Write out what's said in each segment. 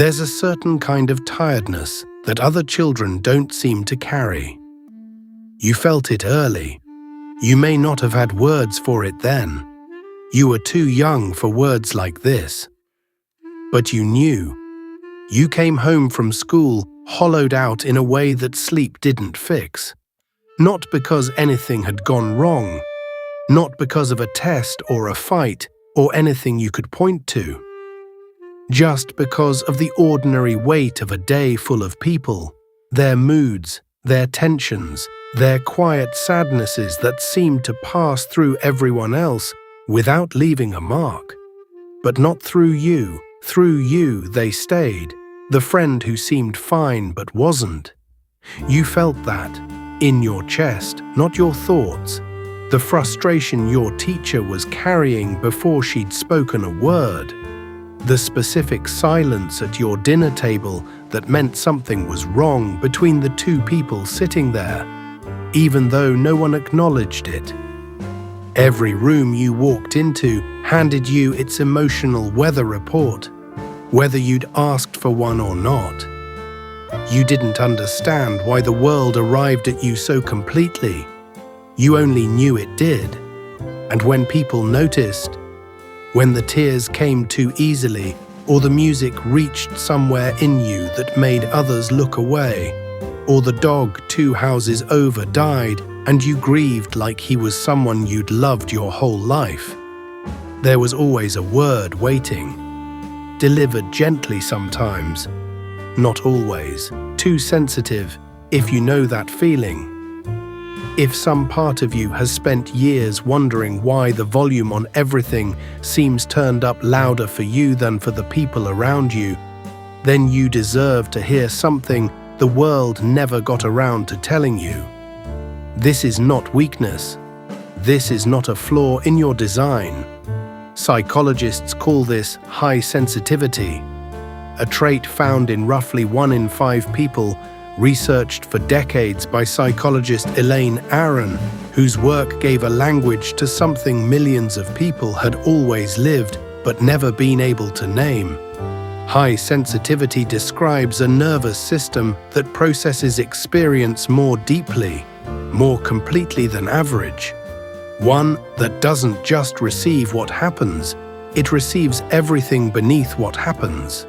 There's a certain kind of tiredness that other children don't seem to carry. You felt it early. You may not have had words for it then. You were too young for words like this. But you knew. You came home from school hollowed out in a way that sleep didn't fix. Not because anything had gone wrong, not because of a test or a fight or anything you could point to. Just because of the ordinary weight of a day full of people, their moods, their tensions, their quiet sadnesses that seemed to pass through everyone else without leaving a mark. But not through you. Through you they stayed, the friend who seemed fine but wasn't. You felt that, in your chest, not your thoughts, the frustration your teacher was carrying before she'd spoken a word, the specific silence at your dinner table that meant something was wrong between the two people sitting there, even though no one acknowledged it. Every room you walked into handed you its emotional weather report, whether you'd asked for one or not. You didn't understand why the world arrived at you so completely. You only knew it did. And when people noticed, when the tears came too easily or the music reached somewhere in you that made others look away, or the dog 2 houses over died and you grieved like he was someone you'd loved your whole life, there was always a word waiting, delivered gently sometimes, not always, too sensitive if you know that feeling. If some part of you has spent years wondering why the volume on everything seems turned up louder for you than for the people around you, then you deserve to hear something the world never got around to telling you. This is not weakness. This is not a flaw in your design. Psychologists call this high sensitivity, a trait found in roughly 1 in 5 people, researched for decades by psychologist Elaine Aron, whose work gave a language to something millions of people had always lived but never been able to name. High sensitivity describes a nervous system that processes experience more deeply, more completely than average. One that doesn't just receive what happens, it receives everything beneath what happens.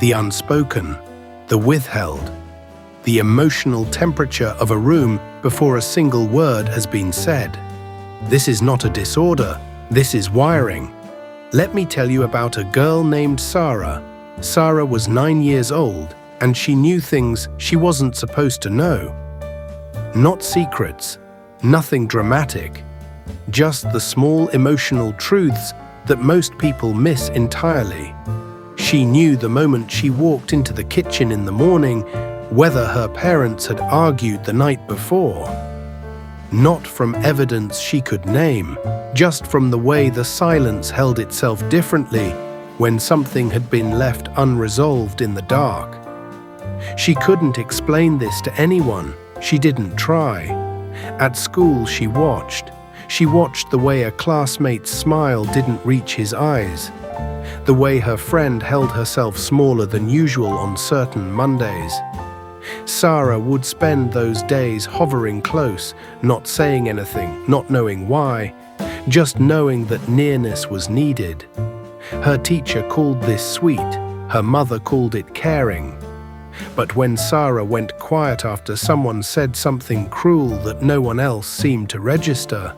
The unspoken, the withheld, the emotional temperature of a room before a single word has been said. This is not a disorder, this is wiring. Let me tell you about a girl named Sarah. Sarah was 9 years old, and she knew things she wasn't supposed to know. Not secrets, nothing dramatic, just the small emotional truths that most people miss entirely. She knew the moment she walked into the kitchen in the morning whether her parents had argued the night before. Not from evidence she could name, just from the way the silence held itself differently when something had been left unresolved in the dark. She couldn't explain this to anyone. She didn't try. At school, she watched. She watched the way a classmate's smile didn't reach his eyes, the way her friend held herself smaller than usual on certain Mondays. Sarah would spend those days hovering close, not saying anything, not knowing why, just knowing that nearness was needed. Her teacher called this sweet, her mother called it caring. But when Sarah went quiet after someone said something cruel that no one else seemed to register,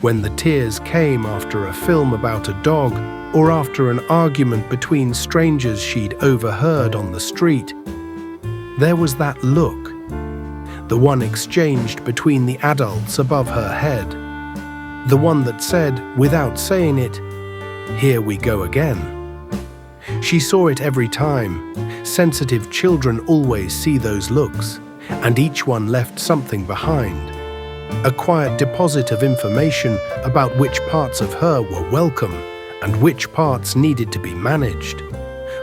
when the tears came after a film about a dog or after an argument between strangers she'd overheard on the street, there was that look, the one exchanged between the adults above her head, the one that said, without saying it, "Here we go again." She saw it every time. Sensitive children always see those looks, and each one left something behind. A quiet deposit of information about which parts of her were welcome and which parts needed to be managed,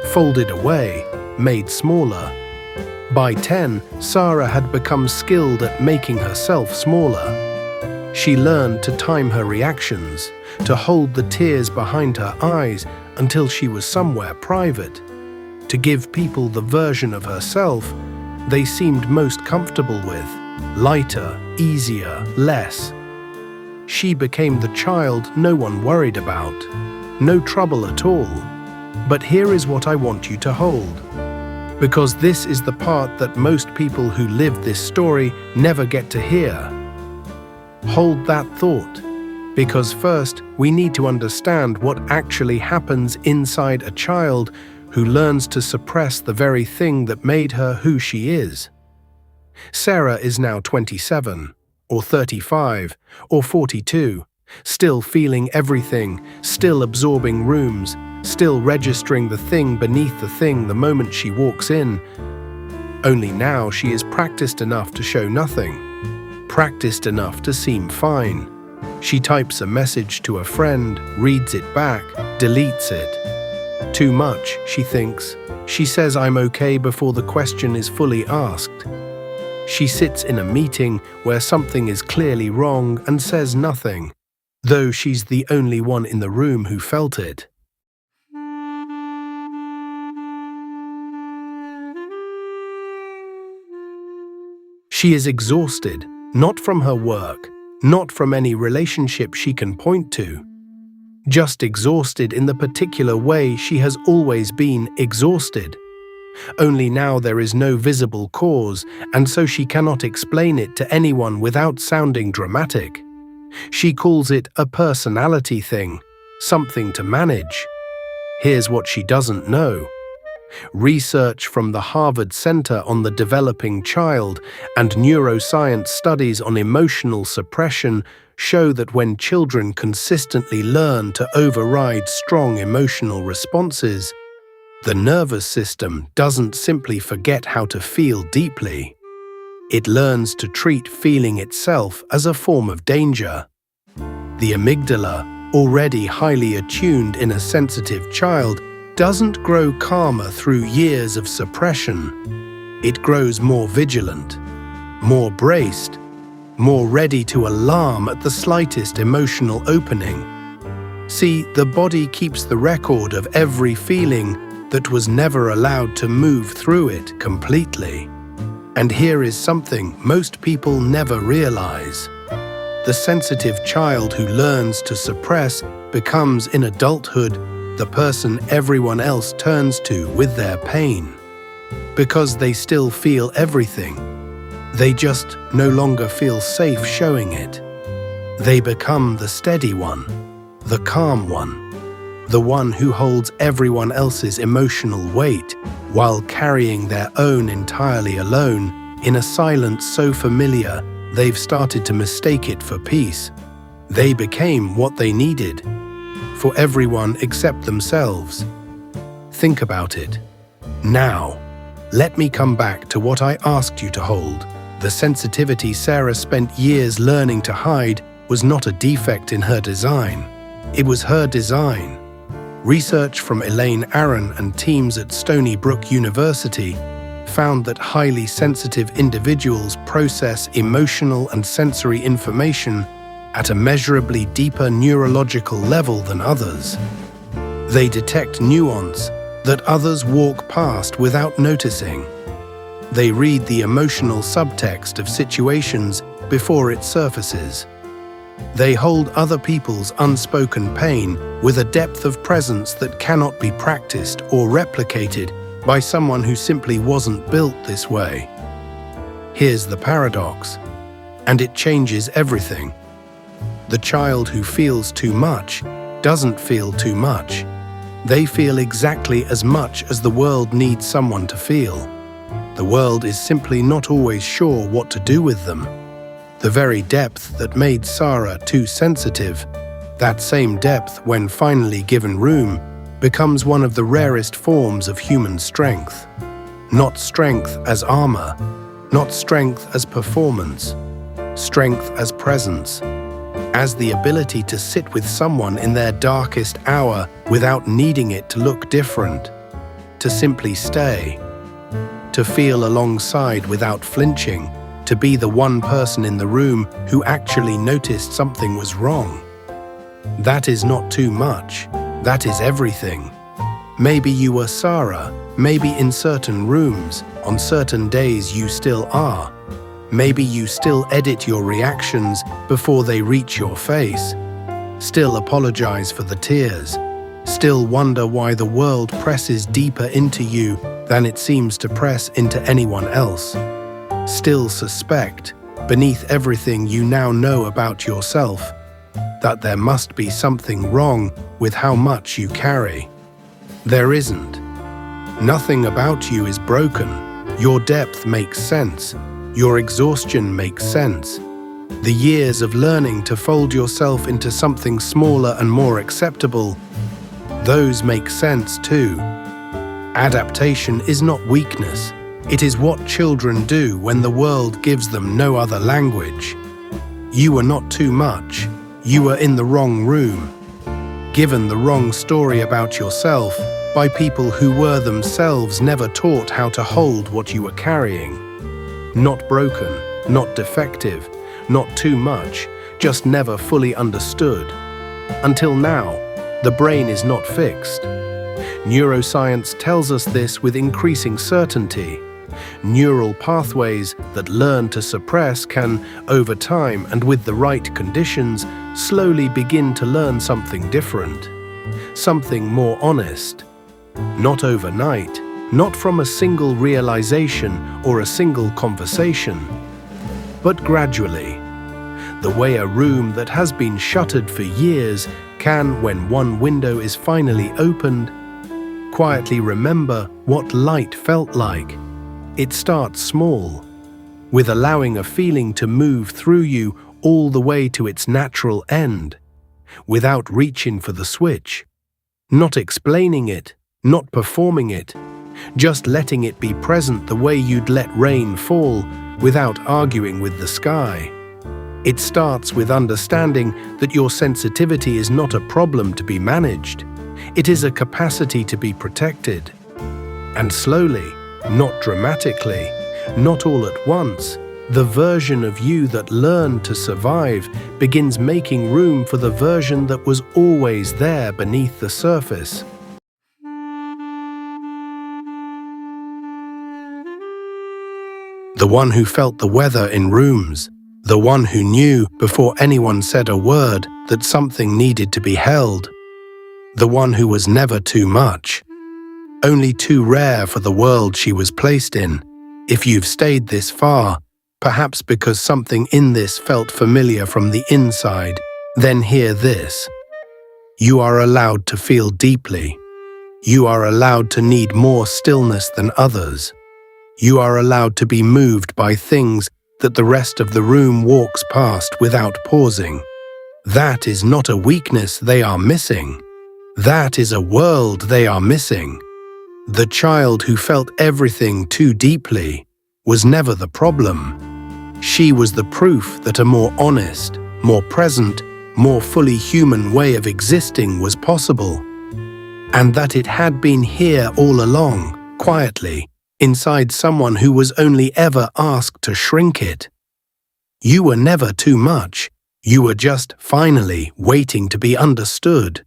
folded away, made smaller. By 10, Sarah had become skilled at making herself smaller. She learned to time her reactions, to hold the tears behind her eyes until she was somewhere private. to give people the version of herself they seemed most comfortable with, lighter, easier, less. She became the child no one worried about, no trouble at all. But here is what I want you to hold, because this is the part that most people who live this story never get to hear. Hold that thought, because first we need to understand what actually happens inside a child who learns to suppress the very thing that made her who she is. Sarah is now 27, or 35, or 42, still feeling everything, still absorbing rooms, still registering the thing beneath the thing the moment she walks in. Only now she is practiced enough to show nothing, practiced enough to seem fine. She types a message to a friend, reads it back, deletes it. Too much, she thinks. She says I'm okay before the question is fully asked. She sits in a meeting where something is clearly wrong and says nothing, though she's the only one in the room who felt it. She is exhausted, not from her work, not from any relationship she can point to, just exhausted in the particular way she has always been exhausted. Only now there is no visible cause, and so she cannot explain it to anyone without sounding dramatic. She calls it a personality thing, something to manage. Here's what she doesn't know. Research from the Harvard Center on the Developing Child and neuroscience studies on emotional suppression show that when children consistently learn to override strong emotional responses, the nervous system doesn't simply forget how to feel deeply. It learns to treat feeling itself as a form of danger. The amygdala, already highly attuned in a sensitive child, doesn't grow calmer through years of suppression. It grows more vigilant, more braced, more ready to alarm at the slightest emotional opening. See, the body keeps the record of every feeling that was never allowed to move through it completely. And here is something most people never realize. The sensitive child who learns to suppress becomes in adulthood the person everyone else turns to with their pain. Because they still feel everything, they just no longer feel safe showing it. They become the steady one, the calm one, the one who holds everyone else's emotional weight while carrying their own entirely alone in a silence so familiar they've started to mistake it for peace. They became what they needed, for everyone except themselves. Think about it. Now, let me come back to what I asked you to hold. The sensitivity Sarah spent years learning to hide was not a defect in her design. It was her design. Research from Elaine Aron and teams at Stony Brook University found that highly sensitive individuals process emotional and sensory information at a measurably deeper neurological level than others. They detect nuance that others walk past without noticing. They read the emotional subtext of situations before it surfaces. They hold other people's unspoken pain with a depth of presence that cannot be practiced or replicated by someone who simply wasn't built this way. Here's the paradox, and it changes everything. The child who feels too much doesn't feel too much. They feel exactly as much as the world needs someone to feel. The world is simply not always sure what to do with them. The very depth that made Sarah too sensitive, that same depth, when finally given room, becomes one of the rarest forms of human strength. Not strength as armor, not strength as performance, strength as presence, as the ability to sit with someone in their darkest hour without needing it to look different, to simply stay, to feel alongside without flinching, to be the one person in the room who actually noticed something was wrong. That is not too much, that is everything. Maybe you were Sarah, Maybe in certain rooms, on certain days you still are. Maybe you still edit your reactions before they reach your face. Still apologize for the tears. Still wonder why the world presses deeper into you than it seems to press into anyone else. Still suspect, beneath everything you now know about yourself, that there must be something wrong with how much you carry. There isn't. Nothing about you is broken. Your depth makes sense. Your exhaustion makes sense. The years of learning to fold yourself into something smaller and more acceptable, those make sense too. Adaptation is not weakness. It is what children do when the world gives them no other language. You are not too much. You are in the wrong room. Given the wrong story about yourself by people who were themselves never taught how to hold what you were carrying. Not broken, not defective, not too much, just never fully understood. Until now, the brain is not fixed. Neuroscience tells us this with increasing certainty. Neural pathways that learn to suppress can, over time and with the right conditions, slowly begin to learn something different, something more honest. Not overnight, not from a single realization or a single conversation, but gradually. The way a room that has been shuttered for years can, when one window is finally opened, quietly remember what light felt like. It starts small, with allowing a feeling to move through you all the way to its natural end, without reaching for the switch, not explaining it, not performing it, just letting it be present the way you'd let rain fall without arguing with the sky. It starts with understanding that your sensitivity is not a problem to be managed. It is a capacity to be protected. And slowly, not dramatically, not all at once, the version of you that learned to survive begins making room for the version that was always there beneath the surface. The one who felt the weather in rooms, the one who knew before anyone said a word that something needed to be held, the one who was never too much, only too rare for the world she was placed in. If you've stayed this far, perhaps because something in this felt familiar from the inside, then hear this. You are allowed to feel deeply. You are allowed to need more stillness than others. You are allowed to be moved by things that the rest of the room walks past without pausing. That is not a weakness they are missing. That is a world they are missing. The child who felt everything too deeply was never the problem. She was the proof that a more honest, more present, more fully human way of existing was possible, and that it had been here all along, quietly, inside someone who was only ever asked to shrink it. You were never too much. You were just finally waiting to be understood.